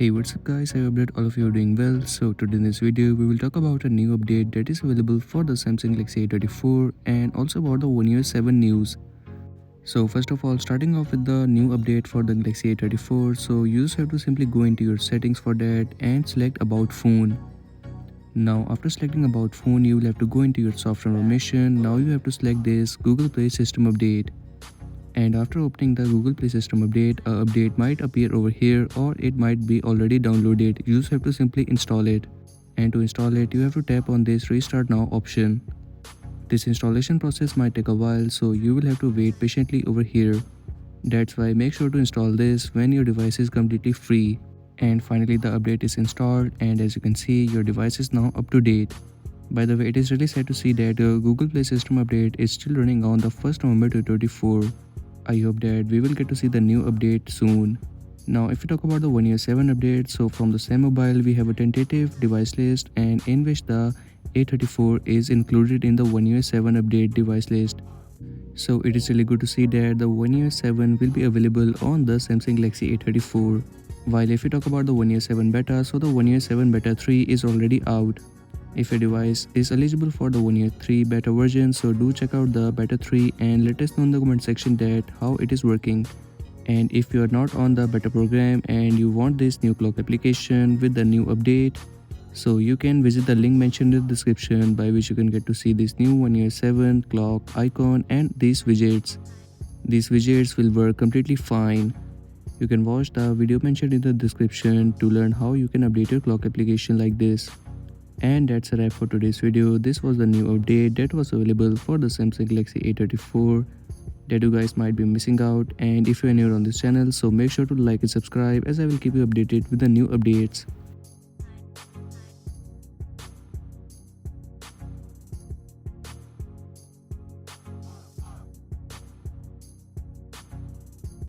Hey, what's up guys, I hope that all of you are doing well. So today in this video we will talk about a new update that is available for the Samsung Galaxy A34 and also about the One UI 7 news. So first of all, starting off with the new update for the Galaxy A34, so you just have to simply go into your settings for that and select about phone. Now after selecting about phone, you will have to go into your software information. Now you have to select this Google Play System Update. And after opening the Google Play System update, a update might appear over here or it might be already downloaded. You just have to simply install it. And to install it, you have to tap on this Restart Now option. This installation process might take a while, so you will have to wait patiently over here. That's why make sure to install this when your device is completely free. And finally the update is installed, and as you can see, your device is now up to date. By the way, it is really sad to see that Google Play System update is still running on the 1st November 2024. I hope that we will get to see the new update soon. Now if we talk about the One UI 7 update, so from the same mobile we have a tentative device list, and in which the A34 is included in the One UI 7 update device list. So it is really good to see that the One UI 7 will be available on the Samsung Galaxy A34. While if we talk about the One UI 7 beta, so the One UI 7 beta 3 is already out. If your device is eligible for the One UI 3 beta version, so do check out the beta 3 and let us know in the comment section that how it is working. And if you are not on the beta program and you want this new clock application with the new update, so you can visit the link mentioned in the description, by which you can get to see this new One UI 7 clock icon and these widgets. These widgets will work completely fine. You can watch the video mentioned in the description to learn how you can update your clock application like this. And that's a wrap for today's video. This was the new update that was available for the Samsung Galaxy A34 that you guys might be missing out. And if you are new on this channel, so make sure to like and subscribe, as I will keep you updated with the new updates.